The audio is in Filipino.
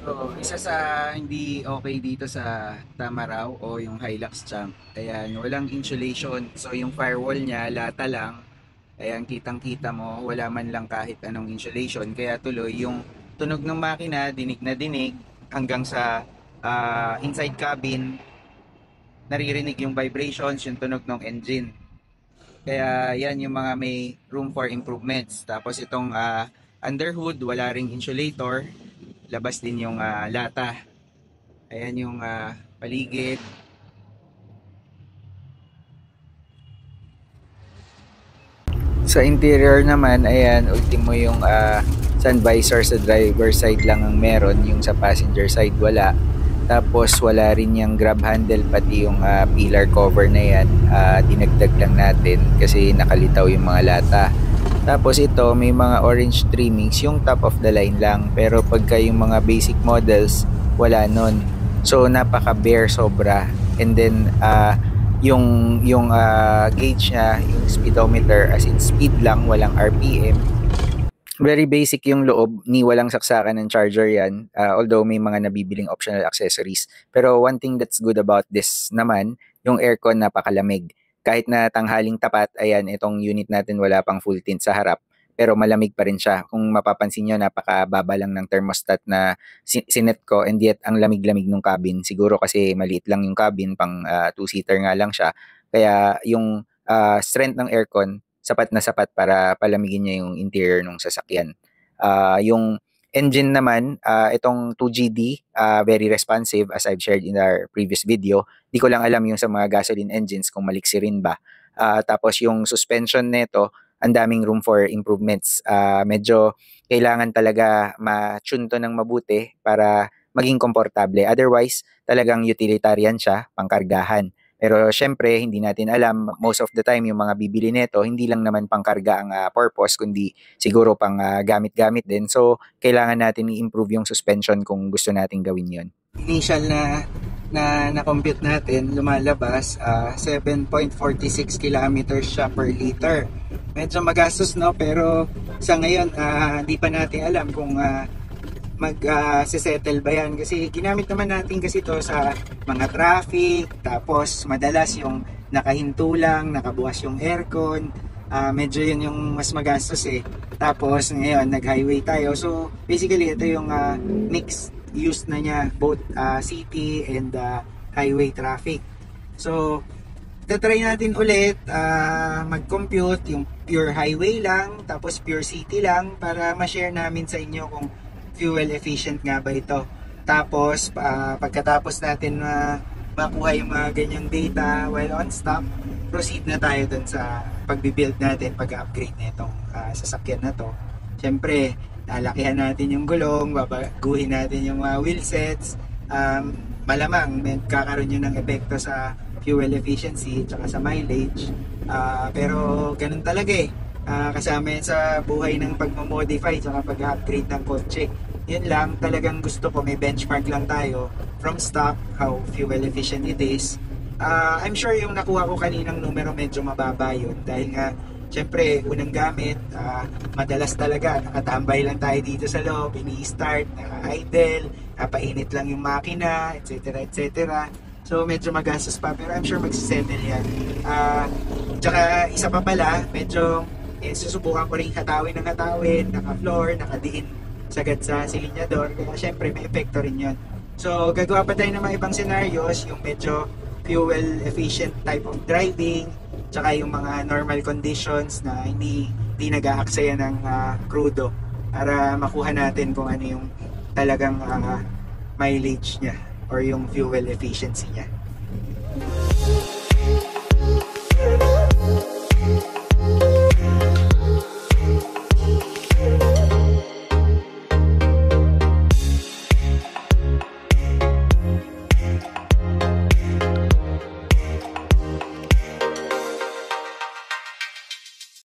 So, isa sa hindi okay dito sa Tamaraw o yung Hilux Champ, ayan, walang insulation. So, yung firewall niya, lata lang. Ayan, kitang-kita mo, wala man lang kahit anong insulation. Kaya tuloy, yung tunog ng makina, dinig na dinig, hanggang sa inside cabin, naririnig yung vibrations, yung tunog ng engine. Kaya yan yung mga may room for improvements. Tapos itong underhood, wala ring insulator. Labas din yung lata. Ayan yung paligid. Sa interior naman, ayan, ultimo yung sun visor sa driver side lang ang meron, yung sa passenger side wala. Tapos wala rin yung grab handle, pati yung pillar cover na yan, dinagdag lang natin kasi nakalitaw yung mga lata. Tapos ito, may mga orange trimmings, yung top of the line lang. Pero pagka yung mga basic models, wala nun. So napaka bare sobra. And then yung gauge niya, yung speedometer, as in speed lang, walang RPM. Very basic yung loob, ni walang saksakan ng charger yan, although may mga nabibiling optional accessories. Pero one thing that's good about this naman, yung aircon napakalamig. Kahit na tanghaling tapat, ayan, itong unit natin wala pang full tint sa harap, pero malamig pa rin siya. Kung mapapansin nyo, napakababa lang ng thermostat na sinet ko, and yet ang lamig-lamig ng cabin. Siguro kasi maliit lang yung cabin, pang two-seater nga lang siya. Kaya yung strength ng aircon, sapat na sapat para palamigin niya yung interior ng sasakyan. Yung engine naman, itong 2GD, very responsive as I've shared in our previous video. Di ko lang alam yung sa mga gasoline engines kung maliksi rin ba. Tapos yung suspension nito, ang daming room for improvements. Medyo kailangan talaga ma-tune to ng mabuti para maging komportable. Otherwise, talagang utilitarian siya, pangkargahan. Pero syempre, hindi natin alam, most of the time yung mga bibili nito, hindi lang naman pangkarga ang purpose, kundi siguro pang gamit-gamit din. So, kailangan natin i-improve yung suspension kung gusto natin gawin yon. Initial na compute natin, lumalabas 7.46 kilometers siya per liter. Medyo magastos, no, pero sa ngayon hindi pa natin alam kung mag-settle ba yan, kasi ginamit naman natin kasi to sa mga traffic, tapos madalas yung nakahinto lang, nakabukas yung aircon, medyo yun yung mas magastos eh. Tapos ngayon nag-highway tayo, so basically ito yung mixed use na niya, both city and highway traffic. So try natin ulit mag-compute yung pure highway lang, tapos pure city lang, para ma-share namin sa inyo kung fuel efficient nga ba ito. Tapos pagkatapos natin makuha yung mga ganyang data while on stop, proceed na tayo dun sa pagbibuild natin, pag-upgrade na itong sasakyan na to. Siyempre, lalakihan natin yung gulong, babaguhin natin yung wheel sets, malamang kakaroon yun ng epekto sa fuel efficiency at sa mileage. Pero ganun talaga eh. Kasama yan sa buhay ng pagmamodify at pag-upgrade ng kotse. Yun lang, talagang gusto ko may benchmark lang tayo from stock, how fuel efficient it is. I'm sure yung nakuha ko kaninang numero medyo mababa yun, dahil nga syempre unang gamit, madalas talaga nakatambay lang tayo dito sa loob, ini-start, naka-idle, napainit lang yung makina, etc. etc. So medyo magastos pa, pero I'm sure magsisettle yan. Tsaka isa pa pala, medyo susubukan ko rin hatawin ng hatawin, naka-floor, nakadiin sagad sa silinyador, kaya syempre may epekto rin yun. So gagawa pa tayo ng mga ibang scenarios, yung medyo fuel efficient type of driving, tsaka yung mga normal conditions na hindi nag-aaksaya ng crudo, para makuha natin kung ano yung talagang mileage niya or yung fuel efficiency niya.